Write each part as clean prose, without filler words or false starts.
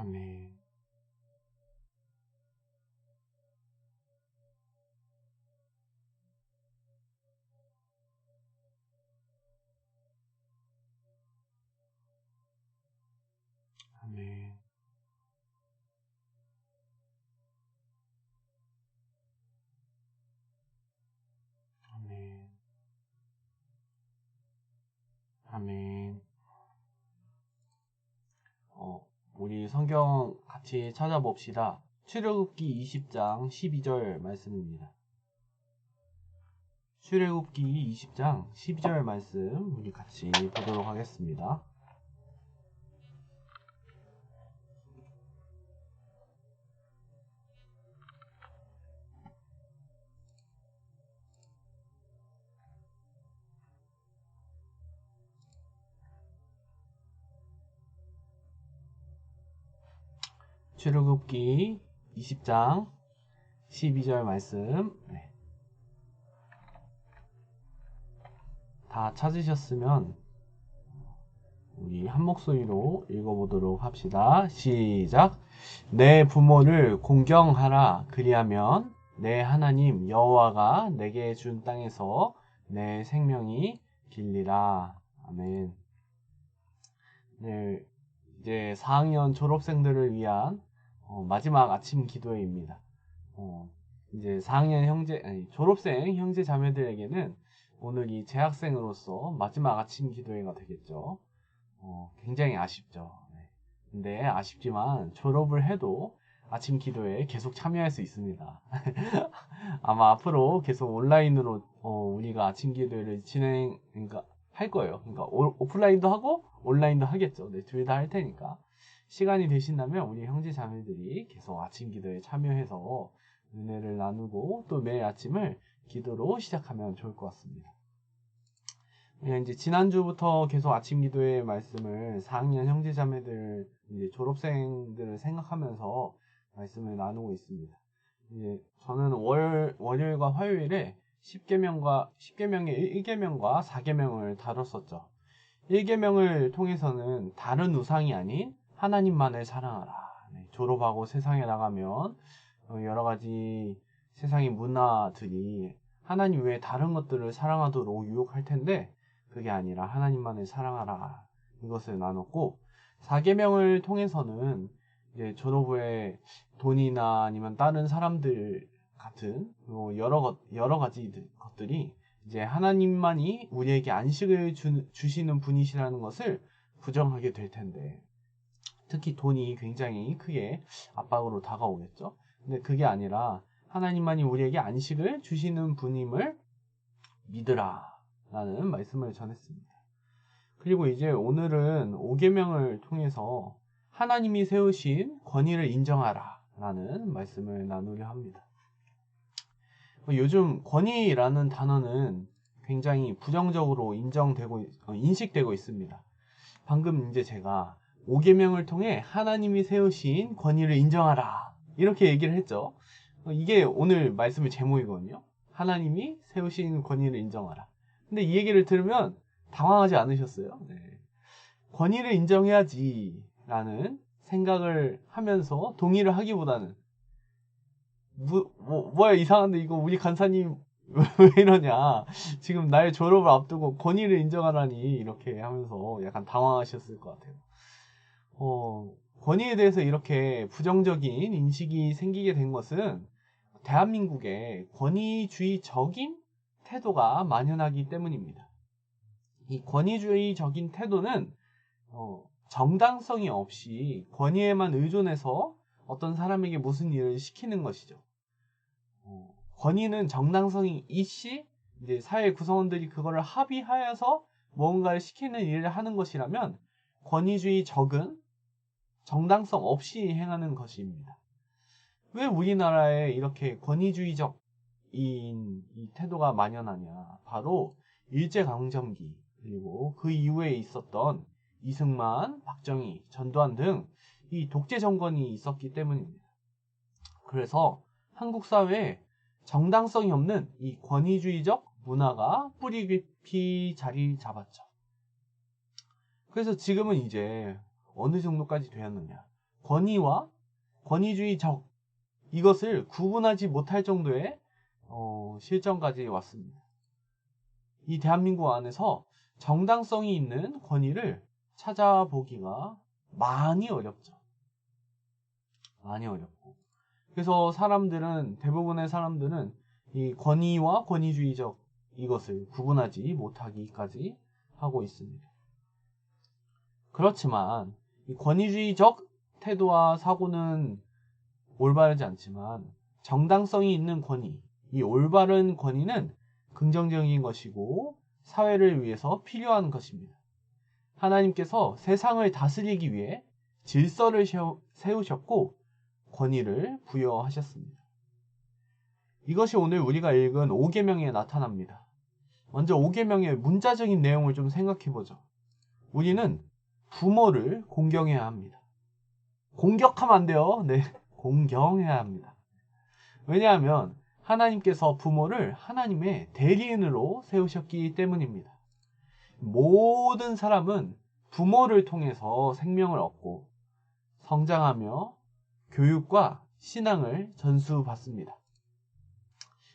아멘. 아멘. 아멘. 아멘. 우리 성경 같이 찾아봅시다. 출애굽기 20장 12절 말씀입니다. 출애굽기 20장 12절 말씀 우리 같이 보도록 하겠습니다. 출애굽기 20장 12절 말씀 다 찾으셨으면 우리 한 목소리로 읽어보도록 합시다. 시작. 내 부모를 공경하라. 그리하면 내 하나님 여호와가 내게 준 땅에서 내 생명이 길리라. 아멘. 네, 이제 4학년 졸업생들을 위한 마지막 아침 기도회입니다. 이제 4학년 졸업생 형제 자매들에게는 오늘이 재학생으로서 마지막 아침 기도회가 되겠죠. 굉장히 아쉽죠. 네. 근데 아쉽지만 졸업을 해도 아침 기도회에 계속 참여할 수 있습니다. 아마 앞으로 계속 온라인으로 우리가 아침 기도회를 할 거예요. 그러니까 오프라인도 하고 온라인도 하겠죠. 네, 둘 다 할 테니까 시간이 되신다면 우리 형제 자매들이 계속 아침 기도에 참여해서 은혜를 나누고 또 매일 아침을 기도로 시작하면 좋을 것 같습니다. 이제 지난주부터 계속 아침 기도의 말씀을 4학년 형제 자매들 이제 졸업생들을 생각하면서 말씀을 나누고 있습니다. 이제 저는 월요일과 화요일에 10계명의 1계명과 4계명을 다뤘었죠. 1계명을 통해서는 다른 우상이 아닌 하나님만을 사랑하라. 네, 졸업하고 세상에 나가면 여러 가지 세상의 문화들이 하나님 외에 다른 것들을 사랑하도록 유혹할 텐데 그게 아니라 하나님만을 사랑하라. 이것을 나눴고 4계명을 통해서는 이제 졸업 후에 돈이나 아니면 다른 사람들 같은 여러 가지 것들이 이제 하나님만이 우리에게 안식을 주시는 분이시라는 것을 부정하게 될 텐데 특히 돈이 굉장히 크게 압박으로 다가오겠죠. 근데 그게 아니라 하나님만이 우리에게 안식을 주시는 분임을 믿으라 라는 말씀을 전했습니다. 그리고 이제 오늘은 5계명을 통해서 하나님이 세우신 권위를 인정하라 라는 말씀을 나누려 합니다. 요즘 권위라는 단어는 굉장히 부정적으로 인식되고 있습니다. 방금 이제 제가 5계명을 통해 하나님이 세우신 권위를 인정하라 이렇게 얘기를 했죠. 이게 오늘 말씀의 제목이거든요. 하나님이 세우신 권위를 인정하라. 근데 이 얘기를 들으면 당황하지 않으셨어요? 네. 권위를 인정해야지 라는 생각을 하면서 동의를 하기보다는 뭐야 이상한데 이거 우리 간사님 왜 이러냐 지금 나의 졸업을 앞두고 권위를 인정하라니 이렇게 하면서 약간 당황하셨을 것 같아요. 권위에 대해서 이렇게 부정적인 인식이 생기게 된 것은 대한민국에 권위주의적인 태도가 만연하기 때문입니다. 이 권위주의적인 태도는 정당성이 없이 권위에만 의존해서 어떤 사람에게 무슨 일을 시키는 것이죠. 권위는 정당성이 있이 이제 사회 구성원들이 그거를 합의하여서 뭔가를 시키는 일을 하는 것이라면 권위주의적은 정당성 없이 행하는 것입니다. 왜 우리나라에 이렇게 권위주의적인 이 태도가 만연하냐? 바로 일제강점기 그리고 그 이후에 있었던 이승만, 박정희, 전두환 등 이 독재 정권이 있었기 때문입니다. 그래서 한국 사회에 정당성이 없는 이 권위주의적 문화가 뿌리 깊이 자리 잡았죠. 그래서 지금은 이제 어느 정도까지 되었느냐? 권위와 권위주의적 이것을 구분하지 못할 정도의 실정까지 왔습니다. 이 대한민국 안에서 정당성이 있는 권위를 찾아보기가 많이 어렵죠. 많이 어렵고. 그래서 대부분의 사람들은 이 권위와 권위주의적 이것을 구분하지 못하기까지 하고 있습니다. 그렇지만 이 권위주의적 태도와 사고는 올바르지 않지만 정당성이 있는 권위, 이 올바른 권위는 긍정적인 것이고 사회를 위해서 필요한 것입니다. 하나님께서 세상을 다스리기 위해 질서를 세우셨고 권위를 부여하셨습니다. 이것이 오늘 우리가 읽은 5계명에 나타납니다. 먼저 5계명의 문자적인 내용을 좀 생각해보죠. 우리는 부모를 공경해야 합니다. 공격하면 안 돼요. 네, 공경해야 합니다. 왜냐하면 하나님께서 부모를 하나님의 대리인으로 세우셨기 때문입니다. 모든 사람은 부모를 통해서 생명을 얻고 성장하며 교육과 신앙을 전수받습니다.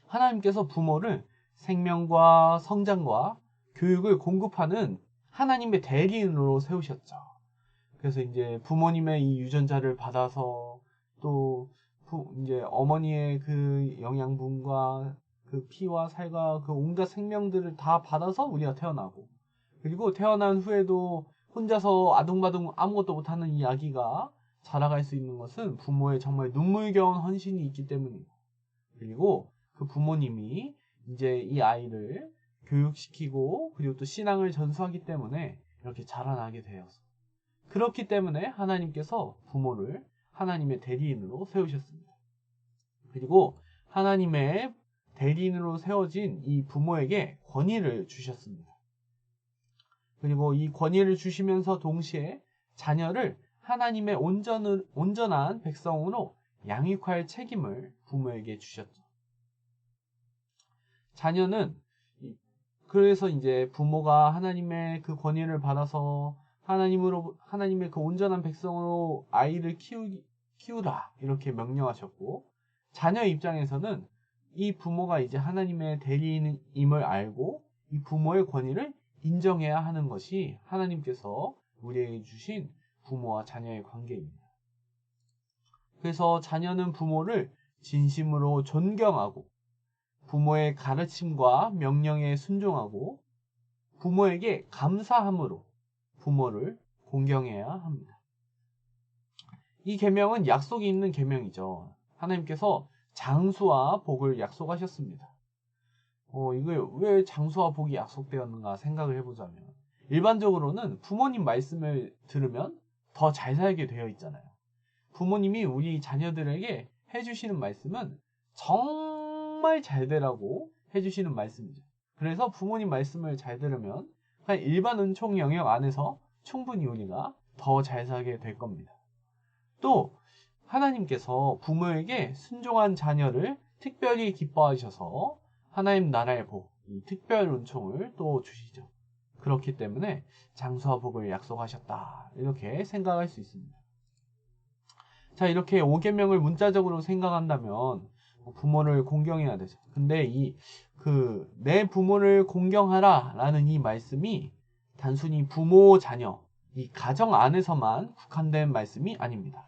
하나님께서 부모를 생명과 성장과 교육을 공급하는 하나님의 대리인으로 세우셨죠. 그래서 이제 부모님의 이 유전자를 받아서 또 이제 어머니의 그 영양분과 그 피와 살과 그 온갖 생명들을 다 받아서 우리가 태어나고, 그리고 태어난 후에도 혼자서 아둥바둥 아무것도 못하는 이 아기가 자라갈 수 있는 것은 부모의 정말 눈물겨운 헌신이 있기 때문입니다. 그리고 그 부모님이 이제 이 아이를 교육시키고 그리고 또 신앙을 전수하기 때문에 이렇게 자라나게 되어서, 그렇기 때문에 하나님께서 부모를 하나님의 대리인으로 세우셨습니다. 그리고 하나님의 대리인으로 세워진 이 부모에게 권위를 주셨습니다. 그리고 이 권위를 주시면서 동시에 자녀를 하나님의 온전한 백성으로 양육할 책임을 부모에게 주셨죠. 자녀는 그래서 이제 부모가 하나님의 그 권위를 받아서 하나님의 그 온전한 백성으로 아이를 키우라 이렇게 명령하셨고, 자녀 입장에서는 이 부모가 이제 하나님의 대리인임을 알고 이 부모의 권위를 인정해야 하는 것이 하나님께서 우리에게 주신 부모와 자녀의 관계입니다. 그래서 자녀는 부모를 진심으로 존경하고 부모의 가르침과 명령에 순종하고 부모에게 감사함으로 부모를 공경해야 합니다. 이 계명은 약속이 있는 계명이죠. 하나님께서 장수와 복을 약속하셨습니다. 이거 왜 장수와 복이 약속되었는가 생각을 해보자면, 일반적으로는 부모님 말씀을 들으면 더 잘 살게 되어 있잖아요. 부모님이 우리 자녀들에게 해주시는 말씀은 정말 잘 되라고 해주시는 말씀이죠. 그래서 부모님 말씀을 잘 들으면 그냥 일반 은총 영역 안에서 충분히 우리가 더 잘 살게 될 겁니다. 또 하나님께서 부모에게 순종한 자녀를 특별히 기뻐하셔서 하나님 나라의 복, 이 특별 은총을 또 주시죠. 그렇기 때문에 장수와 복을 약속하셨다 이렇게 생각할 수 있습니다. 자, 이렇게 5계명을 문자적으로 생각한다면 부모를 공경해야 되죠. 근데 내 부모를 공경하라 라는 이 말씀이 단순히 부모, 자녀, 이 가정 안에서만 국한된 말씀이 아닙니다.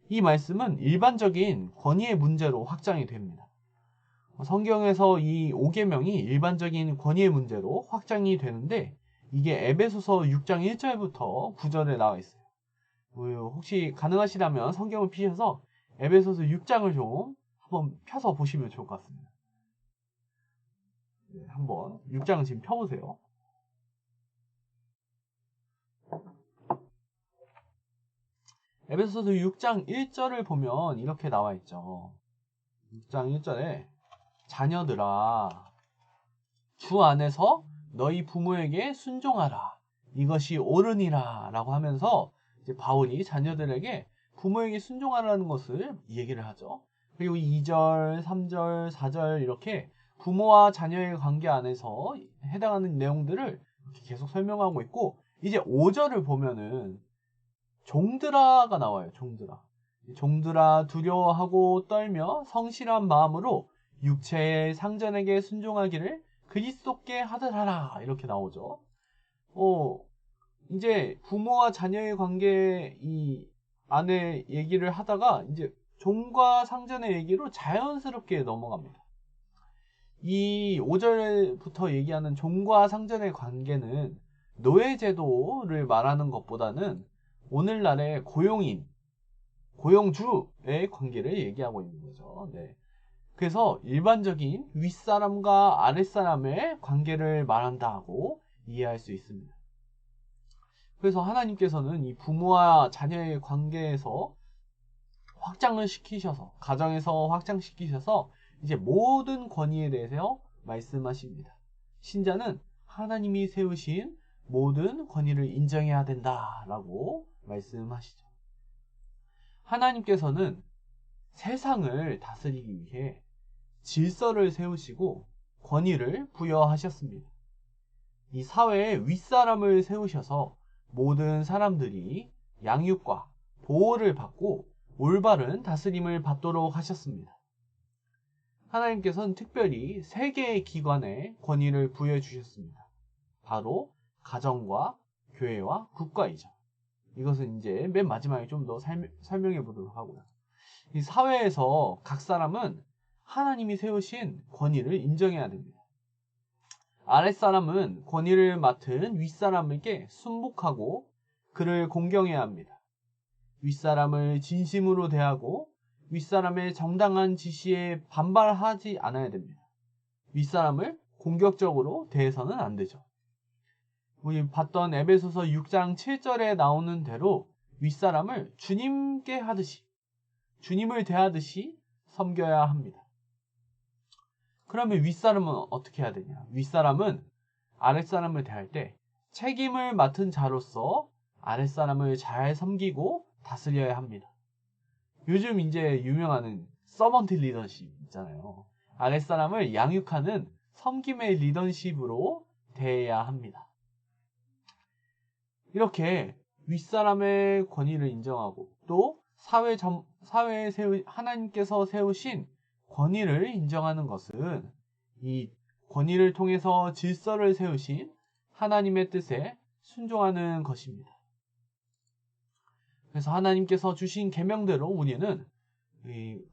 이 말씀은 일반적인 권위의 문제로 확장이 됩니다. 성경에서 이 5계명이 일반적인 권위의 문제로 확장이 되는데, 이게 에베소서 6장 1절부터 9절에 나와 있어요. 혹시 가능하시다면 성경을 피셔서 에베소서 6장을 좀 한번 펴서 보시면 좋을 것 같습니다. 네, 한번 6장을 지금 펴보세요. 에베소서 6장 1절을 보면 이렇게 나와 있죠. 6장 1절에 자녀들아 주 안에서 너희 부모에게 순종하라 이것이 옳으니라 라고 하면서 이제 바울이 자녀들에게 부모에게 순종하라는 것을 얘기를 하죠. 그리고 2절, 3절, 4절 이렇게 부모와 자녀의 관계 안에서 해당하는 내용들을 이렇게 계속 설명하고 있고, 이제 5절을 보면은 종들아가 나와요. 종들아. 종들아 두려워하고 떨며 성실한 마음으로 육체의 상전에게 순종하기를 그리스도께 하듯하라. 이렇게 나오죠. 이제 부모와 자녀의 관계 이 안에 얘기를 하다가 이제 종과 상전의 얘기로 자연스럽게 넘어갑니다. 이 5절부터 얘기하는 종과 상전의 관계는 노예제도를 말하는 것보다는 오늘날의 고용인, 고용주의 관계를 얘기하고 있는 거죠. 네. 그래서 일반적인 윗사람과 아랫사람의 관계를 말한다고 이해할 수 있습니다. 그래서 하나님께서는 이 부모와 자녀의 관계에서 확장을 시키셔서, 가정에서 확장시키셔서 이제 모든 권위에 대해서 말씀하십니다. 신자는 하나님이 세우신 모든 권위를 인정해야 된다라고 말씀하시죠. 하나님께서는 세상을 다스리기 위해 질서를 세우시고 권위를 부여하셨습니다. 이 사회에 윗사람을 세우셔서 모든 사람들이 양육과 보호를 받고 올바른 다스림을 받도록 하셨습니다. 하나님께서는 특별히 세 개의 기관에 권위를 부여해 주셨습니다. 바로 가정과 교회와 국가이죠. 이것은 이제 맨 마지막에 좀 더 설명해 보도록 하고요. 이 사회에서 각 사람은 하나님이 세우신 권위를 인정해야 됩니다. 아랫사람은 권위를 맡은 윗사람에게 순복하고 그를 공경해야 합니다. 윗사람을 진심으로 대하고 윗사람의 정당한 지시에 반발하지 않아야 됩니다. 윗사람을 공격적으로 대해서는 안 되죠. 우리 봤던 에베소서 6장 7절에 나오는 대로 윗사람을 주님께 하듯이, 주님을 대하듯이 섬겨야 합니다. 그러면 윗사람은 어떻게 해야 되냐? 윗사람은 아랫사람을 대할 때 책임을 맡은 자로서 아랫사람을 잘 섬기고 다스려야 합니다. 요즘 이제 유명한 서번트 리더십 있잖아요. 아랫사람을 양육하는 섬김의 리더십으로 대해야 합니다. 이렇게 윗사람의 권위를 인정하고 또 사회에 하나님께서 세우신 권위를 인정하는 것은 이 권위를 통해서 질서를 세우신 하나님의 뜻에 순종하는 것입니다. 그래서 하나님께서 주신 계명대로 우리는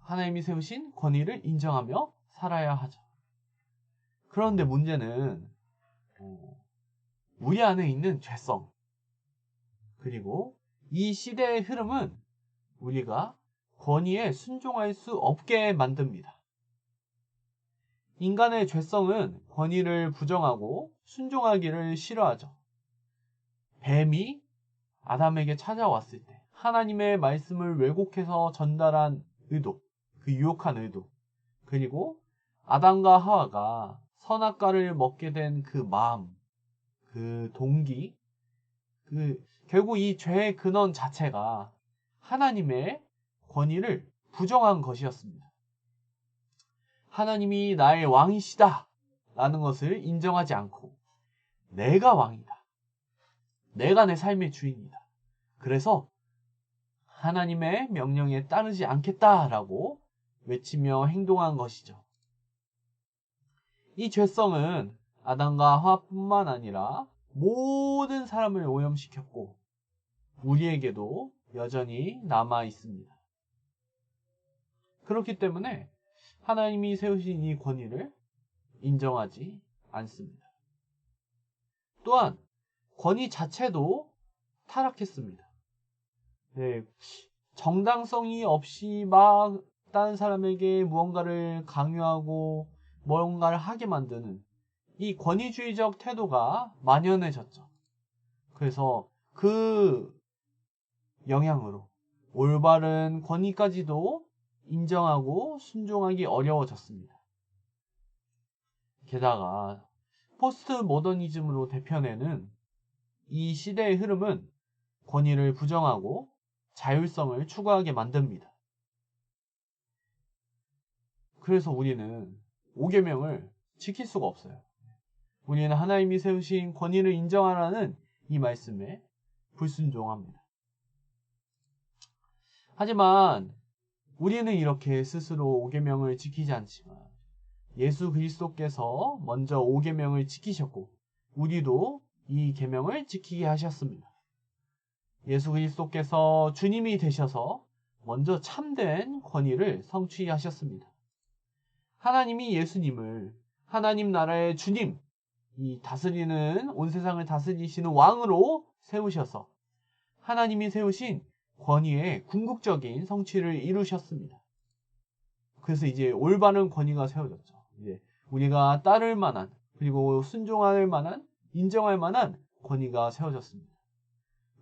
하나님이 세우신 권위를 인정하며 살아야 하죠. 그런데 문제는 우리 안에 있는 죄성, 그리고 이 시대의 흐름은 우리가 권위에 순종할 수 없게 만듭니다. 인간의 죄성은 권위를 부정하고 순종하기를 싫어하죠. 뱀이 아담에게 찾아왔을 때 하나님의 말씀을 왜곡해서 전달한 의도, 그 유혹한 의도, 그리고 아담과 하와가 선악과를 먹게 된 그 마음, 그 동기, 결국 이 죄의 근원 자체가 하나님의 권위를 부정한 것이었습니다. 하나님이 나의 왕이시다 라는 것을 인정하지 않고 내가 왕이다. 내가 내 삶의 주인이다. 그래서 하나님의 명령에 따르지 않겠다라고 외치며 행동한 것이죠. 이 죄성은 아담과 하와뿐만 아니라 모든 사람을 오염시켰고 우리에게도 여전히 남아 있습니다. 그렇기 때문에 하나님이 세우신 이 권위를 인정하지 않습니다. 또한 권위 자체도 타락했습니다. 네, 정당성이 없이 막 다른 사람에게 무언가를 강요하고 뭔가를 하게 만드는 이 권위주의적 태도가 만연해졌죠. 그래서 그 영향으로 올바른 권위까지도 인정하고 순종하기 어려워졌습니다. 게다가 포스트 모더니즘으로 대표되는 이 시대의 흐름은 권위를 부정하고 자율성을 추구하게 만듭니다. 그래서 우리는 5계명을 지킬 수가 없어요. 우리는 하나님이 세우신 권위를 인정하라는 이 말씀에 불순종합니다. 하지만 우리는 이렇게 스스로 5계명을 지키지 않지만 예수 그리스도께서 먼저 5계명을 지키셨고 우리도 이 계명을 지키게 하셨습니다. 예수 그리스도께서 주님이 되셔서 먼저 참된 권위를 성취하셨습니다. 하나님이 예수님을 하나님 나라의 주님, 이 다스리는 온 세상을 다스리시는 왕으로 세우셔서 하나님이 세우신 권위의 궁극적인 성취를 이루셨습니다. 그래서 이제 올바른 권위가 세워졌죠. 이제 우리가 따를 만한 그리고 순종할 만한 인정할 만한 권위가 세워졌습니다.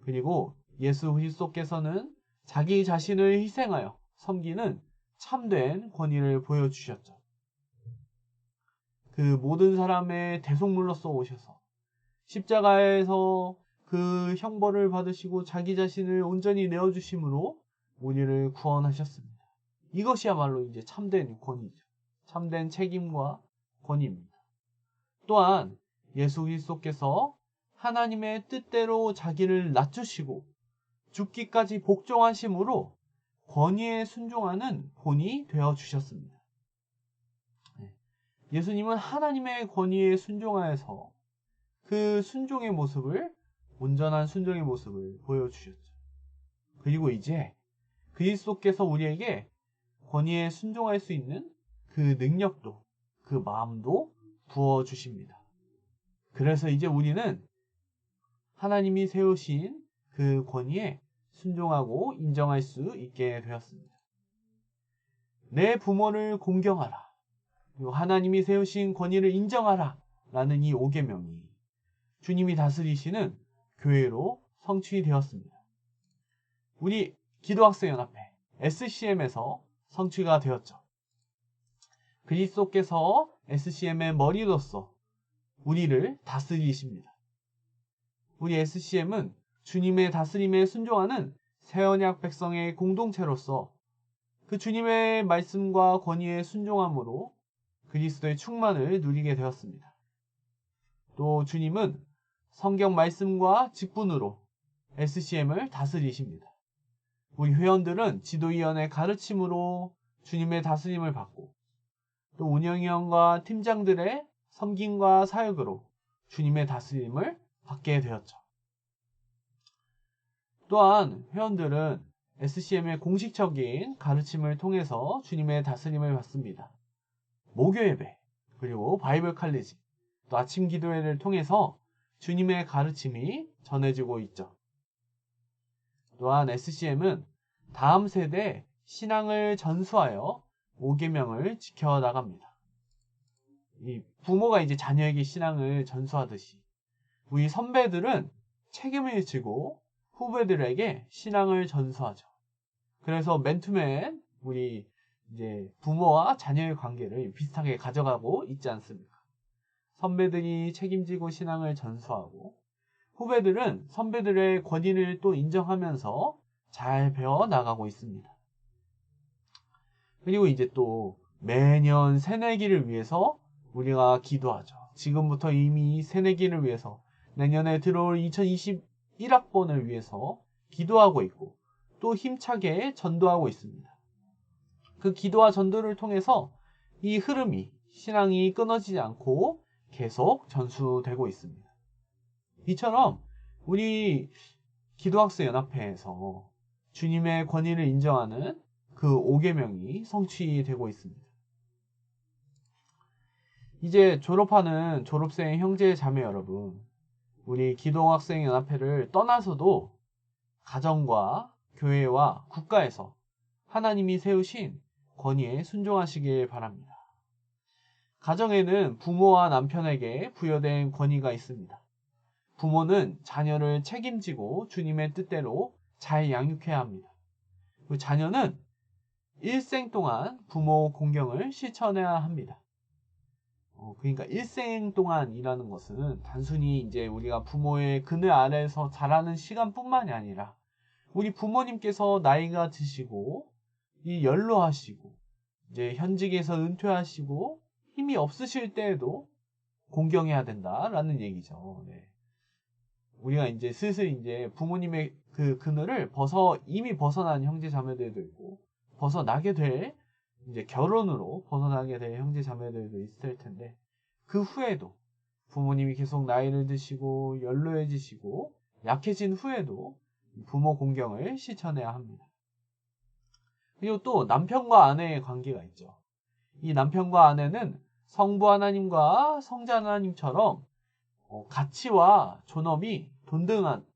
그리고 예수 그리스도께서는 자기 자신을 희생하여 섬기는 참된 권위를 보여주셨죠. 그 모든 사람의 대속물로서 오셔서 십자가에서 그 형벌을 받으시고 자기 자신을 온전히 내어주심으로 우리를 구원하셨습니다. 이것이야말로 이제 참된 권위죠. 참된 책임과 권위입니다. 또한 예수 그리스도께서 하나님의 뜻대로 자기를 낮추시고 죽기까지 복종하심으로 권위에 순종하는 본이 되어주셨습니다. 예수님은 하나님의 권위에 순종하여서 그 순종의 모습을 온전한 순종의 모습을 보여주셨죠. 그리고 이제 그리스도께서 우리에게 권위에 순종할 수 있는 그 능력도 그 마음도 부어주십니다. 그래서 이제 우리는 하나님이 세우신 그 권위에 순종하고 인정할 수 있게 되었습니다. 내 부모를 공경하라. 그리고 하나님이 세우신 권위를 인정하라. 라는 이 5계명이 주님이 다스리시는 교회로 성취되었습니다. 우리 기도학생연합회 SCM에서 성취가 되었죠. 그리스도께서 SCM의 머리로서 우리를 다스리십니다. 우리 SCM은 주님의 다스림에 순종하는 새언약 백성의 공동체로서 그 주님의 말씀과 권위에 순종함으로 그리스도의 충만을 누리게 되었습니다. 또 주님은 성경 말씀과 직분으로 SCM을 다스리십니다. 우리 회원들은 지도위원회 가르침으로 주님의 다스림을 받고 또 운영위원과 팀장들의 섬김과 사역으로 주님의 다스림을 받게 되었죠. 또한 회원들은 SCM의 공식적인 가르침을 통해서 주님의 다스림을 받습니다. 목요예배, 그리고 바이블 칼리지, 또 아침 기도회를 통해서 주님의 가르침이 전해지고 있죠. 또한 SCM은 다음 세대에 신앙을 전수하여 5계명을 지켜나갑니다. 이 부모가 이제 자녀에게 신앙을 전수하듯이 우리 선배들은 책임을 지고 후배들에게 신앙을 전수하죠. 그래서 맨투맨 우리 이제 부모와 자녀의 관계를 비슷하게 가져가고 있지 않습니까? 선배들이 책임지고 신앙을 전수하고 후배들은 선배들의 권위를 또 인정하면서 잘 배워 나가고 있습니다. 그리고 이제 또 매년 새내기를 위해서 우리가 기도하죠. 지금부터 이미 새내기를 위해서 내년에 들어올 2021학번을 위해서 기도하고 있고 또 힘차게 전도하고 있습니다. 그 기도와 전도를 통해서 이 흐름이 신앙이 끊어지지 않고 계속 전수되고 있습니다. 이처럼 우리 기도학생연합회에서 주님의 권위를 인정하는 그 5계명이 성취되고 있습니다. 이제 졸업하는 졸업생 형제 자매 여러분, 우리 기도학생연합회를 떠나서도 가정과 교회와 국가에서 하나님이 세우신 권위에 순종하시길 바랍니다. 가정에는 부모와 남편에게 부여된 권위가 있습니다. 부모는 자녀를 책임지고 주님의 뜻대로 잘 양육해야 합니다. 그리고 자녀는 일생 동안 부모 공경을 실천해야 합니다. 그러니까 일생 동안이라는 것은 단순히 이제 우리가 부모의 그늘 아래에서 자라는 시간뿐만이 아니라 우리 부모님께서 나이가 드시고 이 연로하시고 이제 현직에서 은퇴하시고 힘이 없으실 때에도 공경해야 된다라는 얘기죠. 네. 우리가 이제 슬슬 이제 부모님의 그 그늘을 이미 벗어난 형제 자매들도 있고, 벗어나게 될, 이제 결혼으로 벗어나게 될 형제 자매들도 있을 텐데, 그 후에도 부모님이 계속 나이를 드시고 연로해지시고 약해진 후에도 부모 공경을 실천해야 합니다. 그리고 또 남편과 아내의 관계가 있죠. 이 남편과 아내는 성부 하나님과 성자 하나님처럼 가치와 존엄이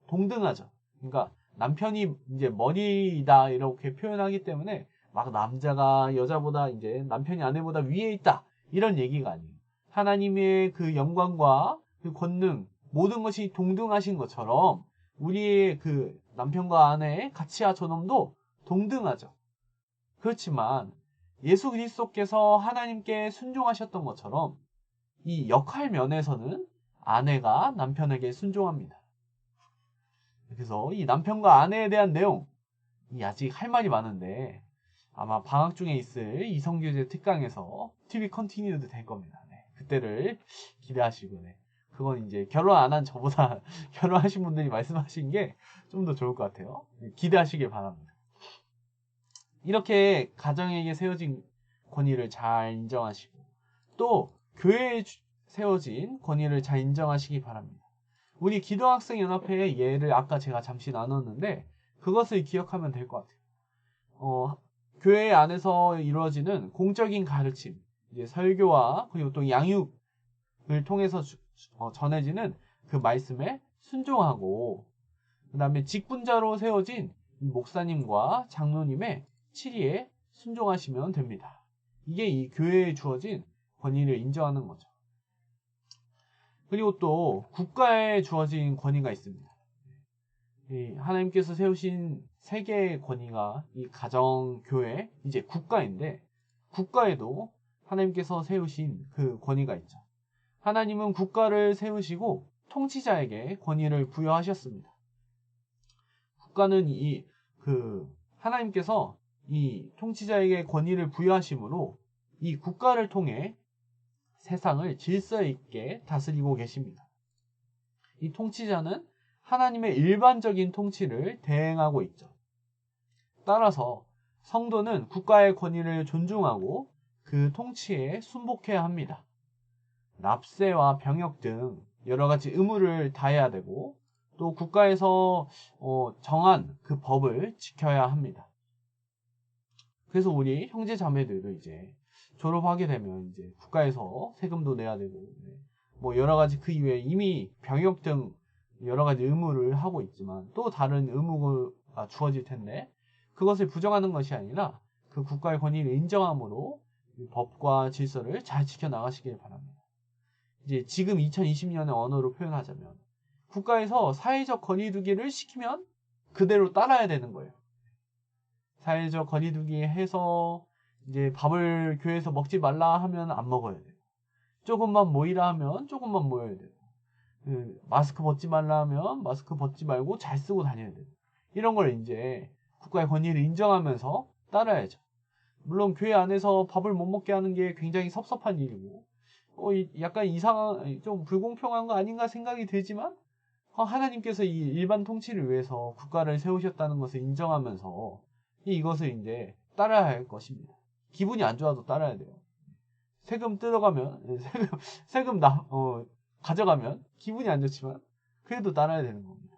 동등하죠. 그러니까 남편이 이제 머리이다 이렇게 표현하기 때문에 막 남자가 여자보다 이제 남편이 아내보다 위에 있다 이런 얘기가 아니에요. 하나님의 그 영광과 그 권능 모든 것이 동등하신 것처럼 우리의 그 남편과 아내의 가치와 존엄도 동등하죠. 그렇지만 예수 그리스도께서 하나님께 순종하셨던 것처럼 이 역할 면에서는 아내가 남편에게 순종합니다. 그래서 이 남편과 아내에 대한 내용, 아직 할 말이 많은데 아마 방학 중에 있을 이성교제 특강에서 TV 컨티뉴도 될 겁니다. 네, 그때를 기대하시고, 네. 그건 이제 결혼 안 한 저보다 결혼하신 분들이 말씀하신 게 좀 더 좋을 것 같아요. 네, 기대하시길 바랍니다. 이렇게 가정에게 세워진 권위를 잘 인정하시고, 또 교회에 세워진 권위를 잘 인정하시기 바랍니다. 우리 기도학생연합회의 예를 아까 제가 잠시 나눴는데 그것을 기억하면 될 것 같아요. 교회 안에서 이루어지는 공적인 가르침, 이제 설교와 그리고 또 양육을 통해서 전해지는 그 말씀에 순종하고, 그 다음에 직분자로 세워진 목사님과 장로님의 치리에 순종하시면 됩니다. 이게 이 교회에 주어진 권위를 인정하는 거죠. 그리고 또 국가에 주어진 권위가 있습니다. 하나님께서 세우신 세계의 권위가 이 가정, 교회, 이제 국가인데, 국가에도 하나님께서 세우신 그 권위가 있죠. 하나님은 국가를 세우시고 통치자에게 권위를 부여하셨습니다. 국가는 하나님께서 이 통치자에게 권위를 부여하심으로 이 국가를 통해 세상을 질서 있게 다스리고 계십니다. 이 통치자는 하나님의 일반적인 통치를 대행하고 있죠. 따라서 성도는 국가의 권위를 존중하고 그 통치에 순복해야 합니다. 납세와 병역 등 여러 가지 의무를 다해야 되고, 또 국가에서 정한 그 법을 지켜야 합니다. 그래서 우리 형제 자매들도 이제 졸업하게 되면 이제 국가에서 세금도 내야 되고, 뭐 여러 가지 그 이외에 이미 병역 등 여러 가지 의무를 하고 있지만 또 다른 의무가 주어질 텐데, 그것을 부정하는 것이 아니라 그 국가의 권위를 인정함으로 법과 질서를 잘 지켜나가시길 바랍니다. 이제 지금 2020년의 언어로 표현하자면 국가에서 사회적 거리두기를 시키면 그대로 따라야 되는 거예요. 사회적 거리두기 해서 이제 밥을 교회에서 먹지 말라 하면 안 먹어야 돼요. 조금만 모이라 하면 조금만 모여야 돼요. 마스크 벗지 말라 하면 마스크 벗지 말고 잘 쓰고 다녀야 돼요. 이런 걸 이제 국가의 권위를 인정하면서 따라야죠. 물론 교회 안에서 밥을 못 먹게 하는 게 굉장히 섭섭한 일이고, 약간 이상한, 좀 불공평한 거 아닌가 생각이 들지만, 하나님께서 이 일반 통치를 위해서 국가를 세우셨다는 것을 인정하면서 이것을 이제 따라야 할 것입니다. 기분이 안 좋아도 따라야 돼요. 세금 뜯어가면, 세금 가져가면 기분이 안 좋지만 그래도 따라야 되는 겁니다.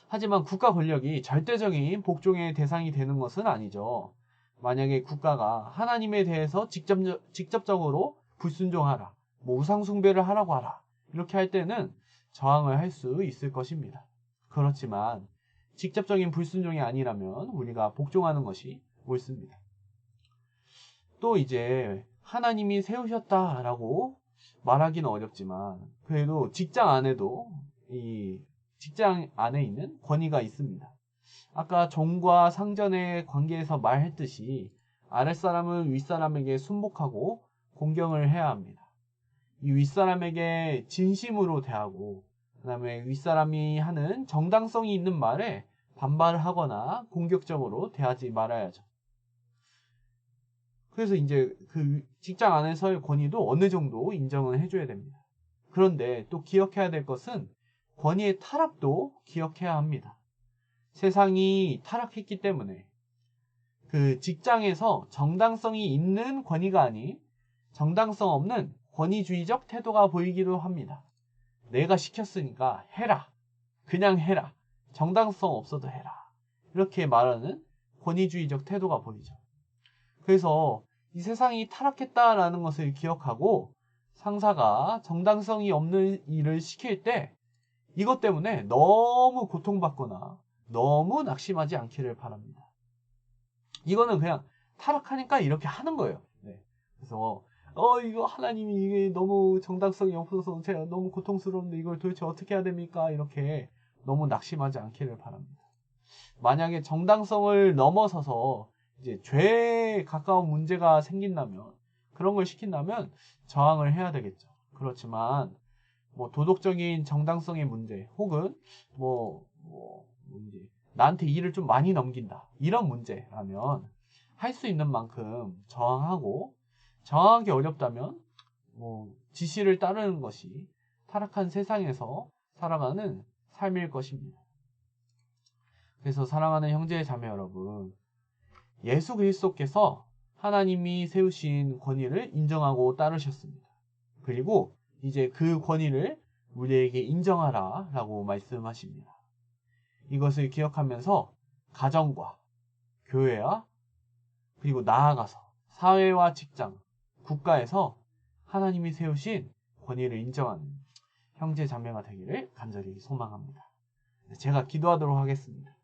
하지만 국가 권력이 절대적인 복종의 대상이 되는 것은 아니죠. 만약에 국가가 하나님에 대해서 직접적으로 불순종하라, 뭐 우상숭배를 하라고 하라, 이렇게 할 때는 저항을 할 수 있을 것입니다. 그렇지만 직접적인 불순종이 아니라면 우리가 복종하는 것이 옳습니다. 또 이제 하나님이 세우셨다라고 말하기는 어렵지만 그래도 직장 안에 있는 권위가 있습니다. 아까 종과 상전의 관계에서 말했듯이 아랫사람은 윗사람에게 순복하고 공경을 해야 합니다. 이 윗사람에게 진심으로 대하고, 그 다음에 윗사람이 하는 정당성이 있는 말에 반발하거나 공격적으로 대하지 말아야죠. 그래서 이제 그 직장 안에서의 권위도 어느 정도 인정을 해줘야 됩니다. 그런데 또 기억해야 될 것은 권위의 타락도 기억해야 합니다. 세상이 타락했기 때문에 그 직장에서 정당성이 있는 권위가 아닌 정당성 없는 권위주의적 태도가 보이기도 합니다. 내가 시켰으니까 해라. 그냥 해라. 정당성 없어도 해라. 이렇게 말하는 권위주의적 태도가 보이죠. 그래서 이 세상이 타락했다라는 것을 기억하고 상사가 정당성이 없는 일을 시킬 때 이것 때문에 너무 고통받거나 너무 낙심하지 않기를 바랍니다. 이거는 그냥 타락하니까 이렇게 하는 거예요. 네. 그래서 이거 하나님이 이게 너무 정당성이 없어서 제가 너무 고통스러운데 이걸 도대체 어떻게 해야 됩니까? 이렇게 너무 낙심하지 않기를 바랍니다. 만약에 정당성을 넘어서서 이제 죄에 가까운 문제가 생긴다면 그런 걸 시킨다면 저항을 해야 되겠죠. 그렇지만 뭐 도덕적인 정당성의 문제 혹은 이제 나한테 일을 좀 많이 넘긴다 이런 문제라면 할 수 있는 만큼 저항하고 저항하기 어렵다면 지시를 따르는 것이 타락한 세상에서 살아가는 삶일 것입니다. 그래서 사랑하는 형제 자매 여러분, 예수 그리스도께서 하나님이 세우신 권위를 인정하고 따르셨습니다. 그리고 이제 그 권위를 우리에게 인정하라 라고 말씀하십니다. 이것을 기억하면서 가정과 교회와 그리고 나아가서 사회와 직장, 국가에서 하나님이 세우신 권위를 인정하는 형제 자매가 되기를 간절히 소망합니다. 제가 기도하도록 하겠습니다.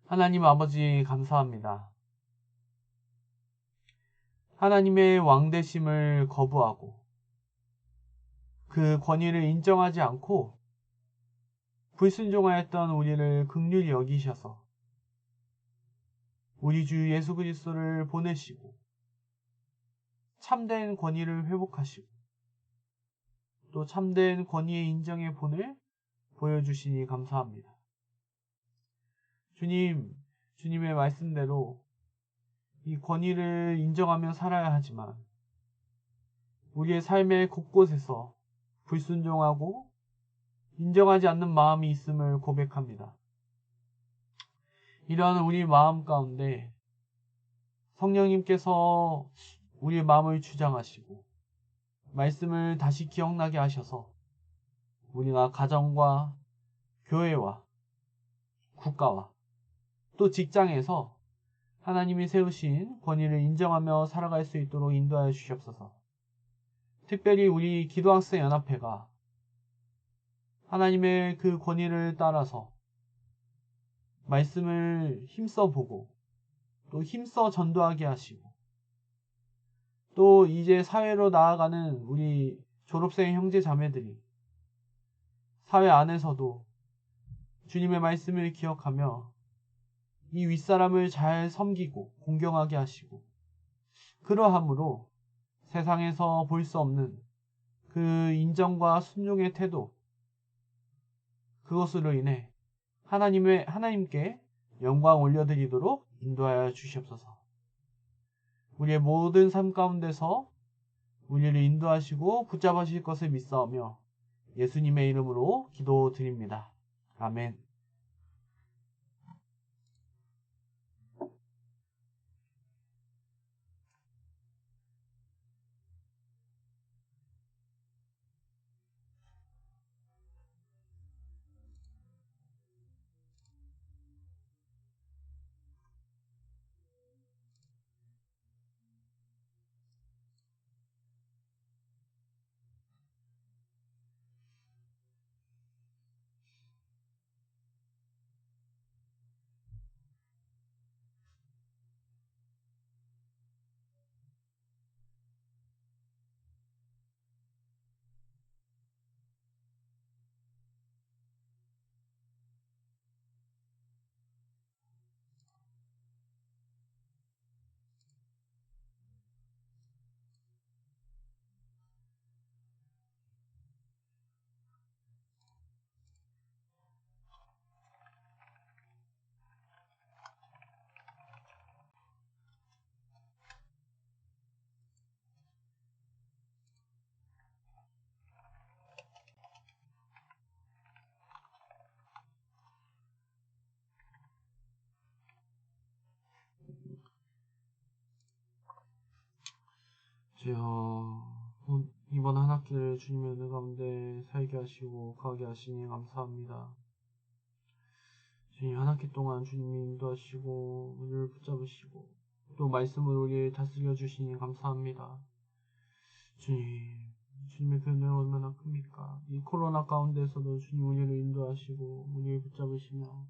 하나님 아버지 감사합니다. 하나님의 왕되심을 거부하고 그 권위를 인정하지 않고 불순종하였던 우리를 긍휼히 여기셔서 우리 주 예수 그리스도를 보내시고 참된 권위를 회복하시고 또 참된 권위의 인정의 본을 보여주시니 감사합니다. 주님, 주님의 말씀대로 이 권위를 인정하며 살아야 하지만 우리의 삶의 곳곳에서 불순종하고 인정하지 않는 마음이 있음을 고백합니다. 이러한 우리 마음 가운데 성령님께서 우리의 마음을 주장하시고 말씀을 다시 기억나게 하셔서 우리가 가정과 교회와 국가와 또 직장에서 하나님이 세우신 권위를 인정하며 살아갈 수 있도록 인도하여 주시옵소서. 특별히 우리 기도학생연합회가 하나님의 그 권위를 따라서 말씀을 힘써 보고 또 힘써 전도하게 하시고 또 이제 사회로 나아가는 우리 졸업생 형제 자매들이 사회 안에서도 주님의 말씀을 기억하며 이 윗사람을 잘 섬기고 공경하게 하시고 그러함으로 세상에서 볼 수 없는 그 인정과 순종의 태도 그것으로 인해 하나님께 영광 올려드리도록 인도하여 주시옵소서. 우리의 모든 삶 가운데서 우리를 인도하시고 붙잡아 주실 것을 믿사오며 예수님의 이름으로 기도드립니다. 아멘. 이번 한 학기를 주님의 은혜 가운데 살게 하시고 가게 하시니 감사합니다. 주님, 한 학기 동안 주님이 인도하시고 우리를 붙잡으시고 또 말씀을 우리를 다스려 주시니 감사합니다. 주님의 그 은혜가 얼마나 큽니까? 이 코로나 가운데서도 주님 우리를 인도하시고 우리를 붙잡으시며